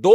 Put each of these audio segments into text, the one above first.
2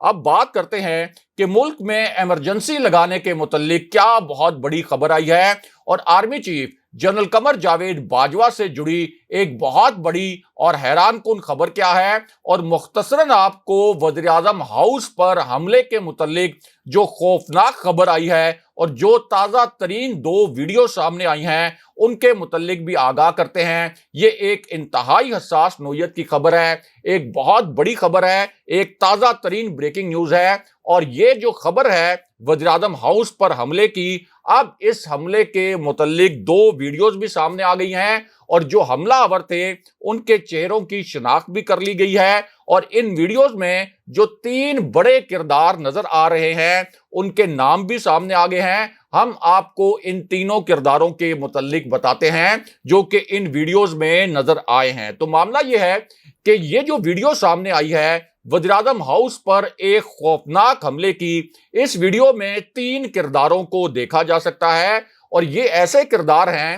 اب بات کرتے ہیں کہ ملک میں ایمرجنسی لگانے کے متعلق کیا بہت بڑی خبر آئی ہے اور army chief general Qamar Javed Bajwa سے جڑی ایک بہت بڑی اور حیران کن خبر کیا ہے، اور مختصراً آپ کو وزیر اعظم ہاؤس پر حملے کے متعلق جو خوفناک خبر آئی ہے اور جو تازہ ترین 2 ویڈیو سامنے آئی ہیں ان کے متعلق بھی آگاہ کرتے ہیں۔ یہ ایک انتہائی حساس نوعیت کی خبر ہے، ایک بہت بڑی خبر ہے، ایک تازہ ترین بریکنگ نیوز ہے، اور یہ جو خبر ہے وزیر اعظم ہاؤس پر حملے کی، اب اس حملے کے متعلق 2 ویڈیوز بھی سامنے آ گئی ہیں، اور جو حملہ آور تھے ان کے چہروں کی شناخت بھی کر لی گئی ہے، اور ان ویڈیوز میں جو 3 بڑے کردار نظر آ رہے ہیں ان کے نام بھی سامنے آ گئے ہیں۔ ہم آپ کو ان تینوں کرداروں کے متعلق بتاتے ہیں جو کہ ان ویڈیوز میں نظر آئے ہیں۔ تو معاملہ یہ ہے کہ یہ جو ویڈیو سامنے آئی ہے وزیر اعظم ہاؤس پر ایک خوفناک حملے کی، اس ویڈیو میں 3 کرداروں کو دیکھا جا سکتا ہے، اور یہ ایسے کردار ہیں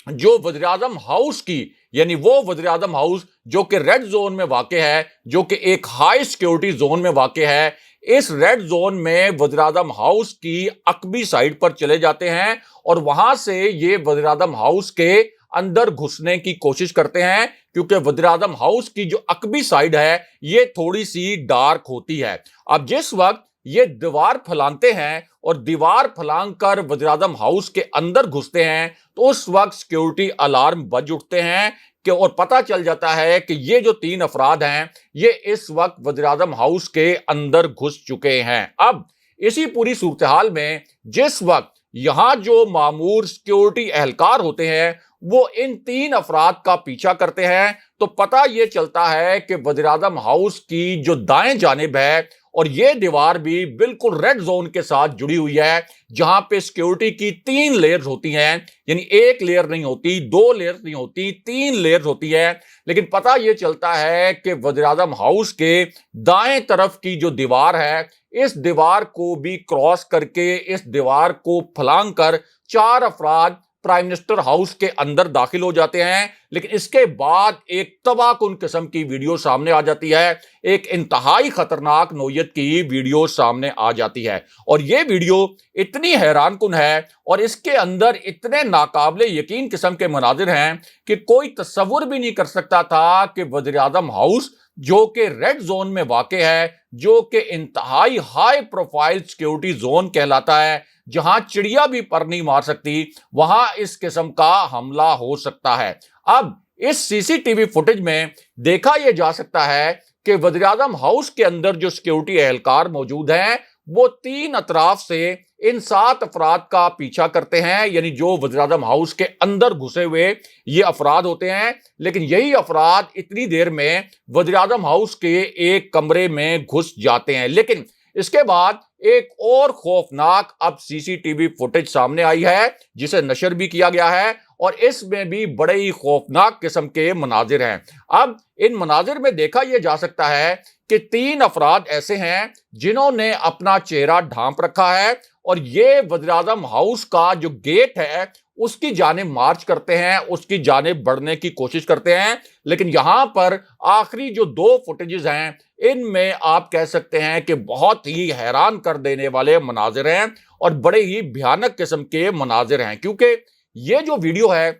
جو وزیر اعظم ہاؤس کی، یعنی وہ وزیر اعظم ہاؤس جو کہ ریڈ زون میں واقع ہے، جو کہ ایک ہائی سیکیورٹی زون میں واقع ہے، اس ریڈ زون میں وزیر اعظم ہاؤس کی عقبی سائڈ پر چلے جاتے ہیں اور وہاں سے یہ وزیر اعظم ہاؤس کے اندر گھسنے کی کوشش کرتے ہیں، کیونکہ وزیر اعظم ہاؤس کی جو عقبی سائڈ ہے یہ تھوڑی سی ڈارک ہوتی ہے۔ اب جس وقت یہ دیوار پھلانتے ہیں اور دیوار پھلانگ کر وزیر اعظم ہاؤس کے اندر گھستے ہیں تو اس وقت سیکیورٹی الارم بج اٹھتے ہیں کہ اور پتہ چل جاتا ہے کہ یہ جو 3 افراد ہیں یہ اس وقت وزیر اعظم ہاؤس کے اندر گھس چکے ہیں۔ اب اسی پوری صورتحال میں جس وقت یہاں جو مامور سیکیورٹی اہلکار ہوتے ہیں وہ ان 3 افراد کا پیچھا کرتے ہیں تو پتہ یہ چلتا ہے کہ وزیر اعظم ہاؤس کی جو دائیں جانب ہے، اور یہ دیوار بھی بالکل ریڈ زون کے ساتھ جڑی ہوئی ہے، جہاں پہ سیکیورٹی کی 3 لیئرز ہوتی ہیں، یعنی ایک لیئر نہیں ہوتی، 2 لیئرز نہیں ہوتی، 3 لیئرز ہوتی ہے، لیکن پتہ یہ چلتا ہے کہ وزیر اعظم ہاؤس کے دائیں طرف کی جو دیوار ہے اس دیوار کو بھی کراس کر کے، اس دیوار کو پھلانگ کر 4 افراد پرائم منسٹر ہاؤس کے اندر داخل ہو جاتے ہیں، لیکن اس کے بعد ایک تباہ کن قسم کی ویڈیو سامنے آ جاتی ہے، ایک انتہائی خطرناک نوعیت کی ویڈیو سامنے آ جاتی ہے، اور یہ ویڈیو اتنی حیران کن ہے اور اس کے اندر اتنے ناقابل یقین قسم کے مناظر ہیں کہ کوئی تصور بھی نہیں کر سکتا تھا کہ وزیر اعظم ہاؤس جو کہ ریڈ زون میں واقع ہے، جو کہ انتہائی ہائی پروفائل سیکیورٹی زون کہلاتا ہے، جہاں چڑیا بھی پر نہیں مار سکتی، وہاں اس قسم کا حملہ ہو سکتا ہے۔ اب اس سی سی ٹی وی فوٹیج میں دیکھا یہ جا سکتا ہے کہ وزیر اعظم ہاؤس کے اندر جو سیکیورٹی اہلکار موجود ہیں وہ 3 اطراف سے ان 7 افراد کا پیچھا کرتے ہیں، یعنی جو وزیر اعظم ہاؤس کے اندر گھسے ہوئے یہ افراد ہوتے ہیں، لیکن یہی افراد اتنی دیر میں وزیر اعظم ہاؤس کے ایک کمرے میں گھس جاتے ہیں۔ لیکن اس کے بعد ایک اور خوفناک اب سی سی ٹی وی فوٹیج سامنے آئی ہے جسے نشر بھی کیا گیا ہے، اور اس میں بھی بڑے ہی خوفناک قسم کے مناظر ہیں۔ اب ان مناظر میں دیکھا یہ جا سکتا ہے کہ 3 افراد ایسے ہیں جنہوں نے اپنا چہرہ ڈھانپ رکھا ہے اور یہ وزیر اعظم ہاؤس کا جو گیٹ ہے اس کی جانب مارچ کرتے ہیں، اس کی جانب بڑھنے کی کوشش کرتے ہیں، لیکن یہاں پر آخری جو 2 فوٹیجز ہیں ان میں آپ کہہ سکتے ہیں کہ بہت ہی حیران کر دینے والے مناظر ہیں اور بڑے ہی بھیانک قسم کے مناظر ہیں، کیونکہ یہ جو ویڈیو ہے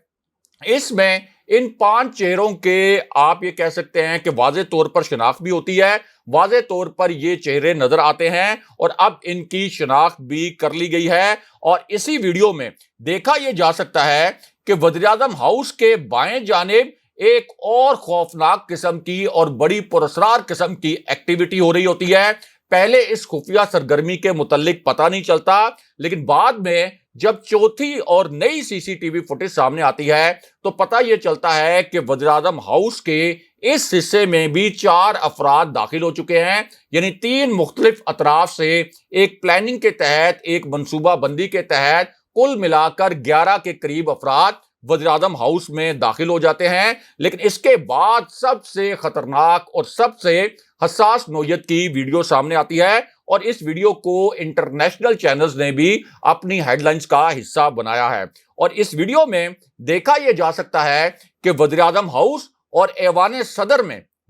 اس میں ان 5 چہروں کے آپ یہ کہہ سکتے ہیں کہ واضح طور پر شناخت بھی ہوتی ہے، واضح طور پر یہ چہرے نظر آتے ہیں اور اب ان کی شناخت بھی کر لی گئی ہے، اور اسی ویڈیو میں دیکھا یہ جا سکتا ہے کہ وزیر اعظم ہاؤس کے بائیں جانب ایک اور خوفناک قسم کی اور بڑی پراسرار قسم کی ایکٹیویٹی ہو رہی ہوتی ہے۔ پہلے اس خفیہ سرگرمی کے متعلق پتہ نہیں چلتا، لیکن بعد میں جب چوتھی اور نئی سی سی ٹی وی فوٹیج سامنے آتی ہے تو پتہ یہ چلتا ہے کہ وزیر اعظم ہاؤس کے اس حصے میں بھی 4 افراد داخل ہو چکے ہیں، یعنی 3 مختلف اطراف سے ایک پلاننگ کے تحت، ایک منصوبہ بندی کے تحت کل ملا کر 11 کے قریب افراد وزیر اعظم ہاؤس میں داخل ہو جاتے ہیں۔ لیکن اس کے بعد سب سے خطرناک اور سب سے حساس نوعیت کی ویڈیو سامنے آتی ہے، اور اس ویڈیو کو انٹرنیشنل چینلز نے بھی اپنی ہیڈ لائنز کا حصہ بنایا ہے، اور اس ویڈیو میں دیکھا یہ جا سکتا ہے کہ وزیر اعظم ہاؤس اور ایوان صدر میں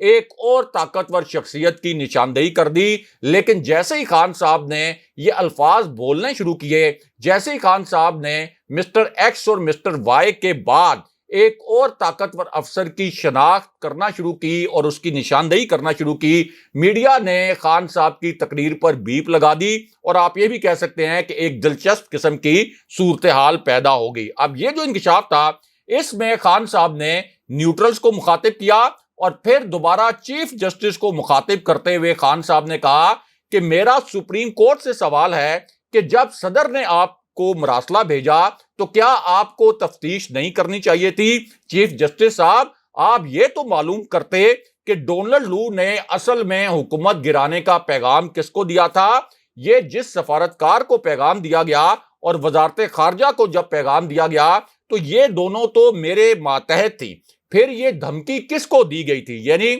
ایک اور طاقتور شخصیت کی نشاندہی کر دی، لیکن جیسے ہی خان صاحب نے یہ الفاظ بولنے شروع کیے، جیسے ہی خان صاحب نے مسٹر ایکس اور مسٹر وائی کے بعد ایک اور طاقتور افسر کی شناخت کرنا شروع کی اور اس کی نشاندہی کرنا شروع کی، میڈیا نے خان صاحب کی تقریر پر بیپ لگا دی اور آپ یہ بھی کہہ سکتے ہیں کہ ایک دلچسپ قسم کی صورتحال پیدا ہو گئی۔ اب یہ جو انکشاف تھا، اس میں خان صاحب نے نیوٹرلز کو مخاطب کیا اور پھر دوبارہ چیف جسٹس کو مخاطب کرتے ہوئے خان صاحب نے کہا کہ میرا سپریم کورٹ سے سوال ہے کہ جب صدر نے آپ کو مراسلہ بھیجا تو کیا آپ کو تفتیش نہیں کرنی چاہیے تھی؟ چیف جسٹس صاحب، آپ یہ تو معلوم کرتے کہ ڈونلڈ لو نے اصل میں حکومت گرانے کا پیغام کس کو دیا تھا۔ یہ جس سفارتکار کو پیغام دیا گیا اور وزارت خارجہ کو جب پیغام دیا گیا تو یہ دونوں تو میرے ماتحت تھی، پھر یہ دھمکی کس کو دی گئی تھی؟ یعنی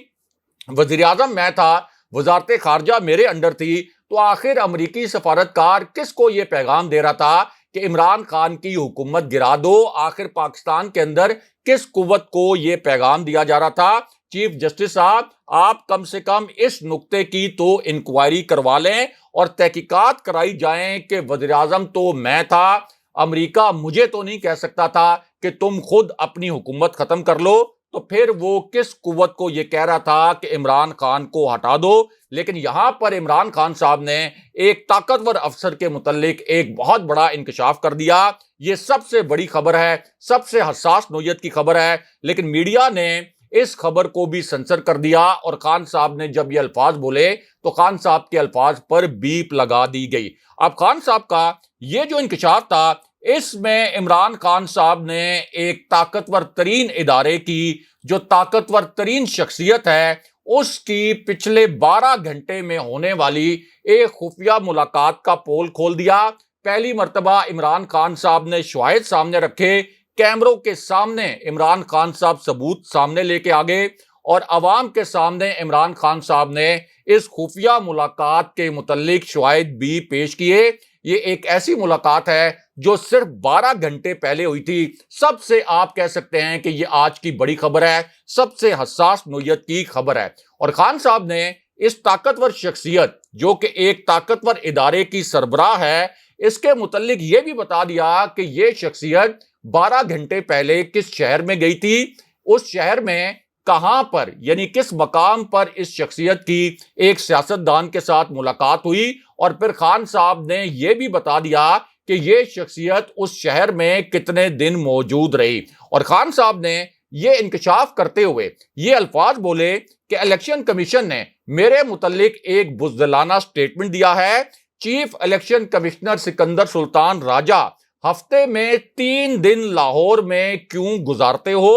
وزیر اعظم میں تھا، وزارت خارجہ میرے انڈر تھی، تو آخر امریکی سفارتکار کس کو یہ پیغام دے رہا تھا کہ عمران خان کی حکومت گرا دو؟ آخر پاکستان کے اندر کس قوت کو یہ پیغام دیا جا رہا تھا؟ چیف جسٹس صاحب، آپ کم سے کم اس نقطے کی تو انکوائری کروا لیں اور تحقیقات کرائی جائیں کہ وزیر اعظم تو میں تھا، امریکہ مجھے تو نہیں کہہ سکتا تھا کہ تم خود اپنی حکومت ختم کر لو، تو پھر وہ کس قوت کو یہ کہہ رہا تھا کہ عمران خان کو ہٹا دو؟ لیکن یہاں پر عمران خان صاحب نے ایک طاقتور افسر کے متعلق ایک بہت بڑا انکشاف کر دیا۔ یہ سب سے بڑی خبر ہے، سب سے حساس نوعیت کی خبر ہے، لیکن میڈیا نے اس خبر کو بھی سنسر کر دیا اور خان صاحب نے جب یہ الفاظ بولے تو خان صاحب کے الفاظ پر بیپ لگا دی گئی۔ اب خان صاحب کا یہ جو انکشاف تھا، اس میں عمران خان صاحب نے ایک طاقتور ترین ادارے کی جو طاقتور ترین شخصیت ہے اس کی پچھلے 12 گھنٹے میں ہونے والی ایک خفیہ ملاقات کا پول کھول دیا۔ پہلی مرتبہ عمران خان صاحب نے شواہد سامنے رکھے، کیمروں کے سامنے عمران خان صاحب ثبوت سامنے لے کے آگے اور عوام کے سامنے عمران خان صاحب نے اس خفیہ ملاقات کے متعلق شواہد بھی پیش کیے۔ یہ ایک ایسی ملاقات ہے جو صرف 12 گھنٹے پہلے ہوئی تھی۔ سب سے آپ کہہ سکتے ہیں کہ یہ آج کی بڑی خبر ہے، سب سے حساس نوعیت کی خبر ہے۔ اور خان صاحب نے اس طاقتور شخصیت جو کہ ایک طاقتور ادارے کی سربراہ ہے، اس کے متعلق یہ بھی بتا دیا کہ یہ شخصیت 12 گھنٹے پہلے کس شہر میں گئی تھی، اس شہر میں کہاں پر، یعنی کس مقام پر اس شخصیت کی ایک سیاستدان کے ساتھ ملاقات ہوئی، اور پھر خان صاحب نے یہ بھی بتا دیا کہ یہ شخصیت اس شہر میں کتنے دن موجود رہی۔ اور خان صاحب نے یہ انکشاف کرتے ہوئے یہ الفاظ بولے کہ الیکشن کمیشن نے میرے متعلق ایک بزدلانہ سٹیٹمنٹ دیا ہے۔ چیف الیکشن کمشنر سکندر سلطان راجہ، ہفتے میں 3 دن لاہور میں کیوں گزارتے ہو؟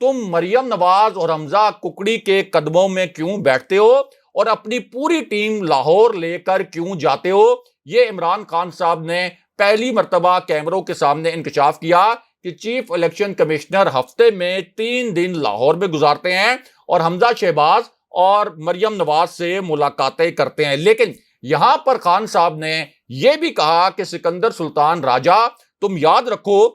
تم مریم نواز اور حمزہ ککڑی کے قدموں میں کیوں بیٹھتے ہو اور اپنی پوری ٹیم لاہور لے کر کیوں جاتے ہو؟ یہ عمران خان صاحب نے پہلی مرتبہ کیمروں کے سامنے انکشاف کیا کہ چیف الیکشن کمشنر ہفتے میں 3 دن لاہور میں گزارتے ہیں اور حمزہ شہباز اور مریم نواز سے ملاقاتیں کرتے ہیں۔ لیکن یہاں پر خان صاحب نے یہ بھی کہا کہ سکندر سلطان راجہ، تم یاد رکھو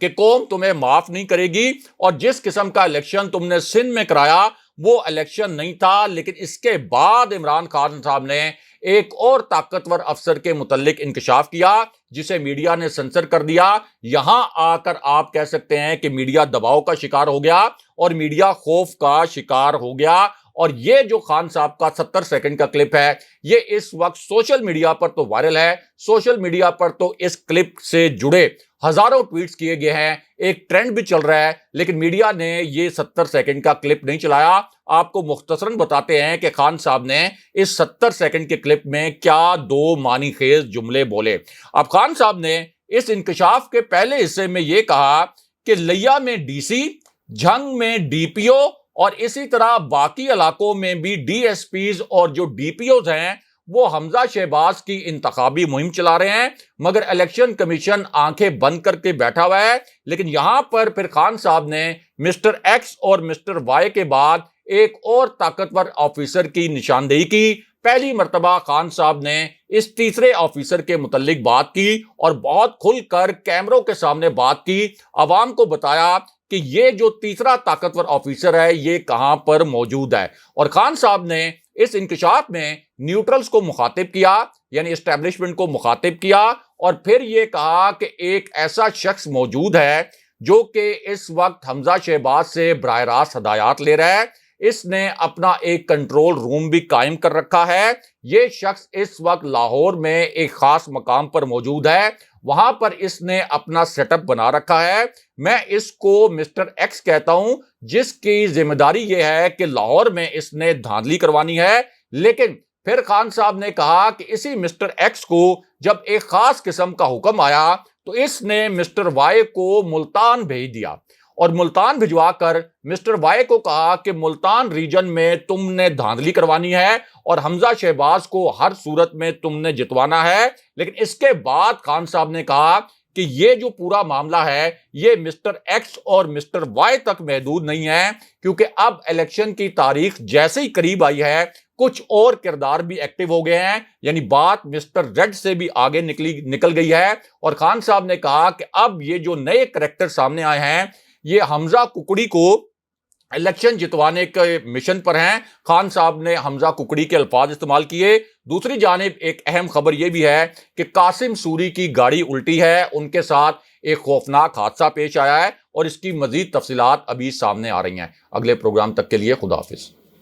کہ قوم تمہیں معاف نہیں کرے گی، اور جس قسم کا الیکشن تم نے سندھ میں کرایا وہ الیکشن نہیں تھا۔ لیکن اس کے بعد عمران خان صاحب نے ایک اور طاقتور افسر کے متعلق انکشاف کیا جسے میڈیا نے سنسر کر دیا۔ یہاں آ کر آپ کہہ سکتے ہیں کہ میڈیا دباؤ کا شکار ہو گیا اور میڈیا خوف کا شکار ہو گیا۔ اور یہ جو خان صاحب کا 70 سیکنڈ کا کلپ ہے، یہ اس وقت سوشل میڈیا پر تو وائرل ہے، سوشل میڈیا پر تو اس کلپ سے جڑے ہزاروں ٹویٹس کیے گئے ہیں، ایک ٹرینڈ بھی چل رہا ہے، لیکن میڈیا نے یہ 70 سیکنڈ کا کلپ نہیں چلایا۔ آپ کو مختصراً بتاتے ہیں کہ خان صاحب نے اس 70 سیکنڈ کے کلپ میں کیا 2 معنی خیز جملے بولے۔ اب خان صاحب نے اس انکشاف کے پہلے حصے میں یہ کہا کہ لیا میں ڈی سی، جھنگ میں ڈی پی او اور اسی طرح باقی علاقوں میں بھی ڈی ایس پیز اور جو ڈی پی اوز ہیں وہ حمزہ شہباز کی انتخابی مہم چلا رہے ہیں، مگر الیکشن کمیشن آنکھیں بند کر کے بیٹھا ہوا ہے۔ لیکن یہاں پر پھر خان صاحب نے مسٹر ایکس اور مسٹر وائی کے بعد ایک اور طاقتور آفیسر کی نشاندہی کی۔ پہلی مرتبہ خان صاحب نے اس تیسرے آفیسر کے متعلق بات کی اور بہت کھل کر کیمروں کے سامنے بات کی، عوام کو بتایا کہ یہ جو تیسرا طاقتور آفیسر ہے یہ کہاں پر موجود ہے، اور خان صاحب نے اس انکشاف میں نیوٹرلز کو مخاطب کیا، یعنی اسٹیبلشمنٹ کو مخاطب کیا، اور پھر یہ کہا کہ ایک ایسا شخص موجود ہے جو کہ اس وقت حمزہ شہباز سے براہ راست ہدایات لے رہا ہے، اس نے اپنا ایک کنٹرول روم بھی قائم کر رکھا ہے، یہ شخص اس وقت لاہور میں ایک خاص مقام پر موجود ہے، وہاں پر اس نے اپنا سیٹ اپ بنا رکھا ہے، میں اس کو مسٹر ایکس کہتا ہوں، جس کی ذمہ داری یہ ہے کہ لاہور میں اس نے دھاندلی کروانی ہے۔ لیکن پھر خان صاحب نے کہا کہ اسی مسٹر ایکس کو جب ایک خاص قسم کا حکم آیا تو اس نے مسٹر وائی کو ملتان بھیج دیا، اور ملتان بھجوا کر مسٹر وائی کو کہا کہ ملتان ریجن میں تم نے دھاندلی کروانی ہے اور حمزہ شہباز کو ہر صورت میں تم نے جتوانا ہے۔ لیکن اس کے بعد خان صاحب نے کہا کہ یہ جو پورا معاملہ ہے یہ مسٹر ایکس اور مسٹر وائی تک محدود نہیں ہے، کیونکہ اب الیکشن کی تاریخ جیسے ہی قریب آئی ہے کچھ اور کردار بھی ایکٹیو ہو گئے ہیں، یعنی بات مسٹر ریڈ سے بھی آگے نکل گئی ہے، اور خان صاحب نے کہا کہ اب یہ جو نئے کریکٹر سامنے آئے ہیں یہ حمزہ ککڑی کو الیکشن جتوانے کے مشن پر ہیں۔ خان صاحب نے حمزہ ککڑی کے الفاظ استعمال کیے۔ دوسری جانب ایک اہم خبر یہ بھی ہے کہ قاسم سوری کی گاڑی الٹی ہے، ان کے ساتھ ایک خوفناک حادثہ پیش آیا ہے، اور اس کی مزید تفصیلات ابھی سامنے آ رہی ہیں۔ اگلے پروگرام تک کے لیے خدا حافظ۔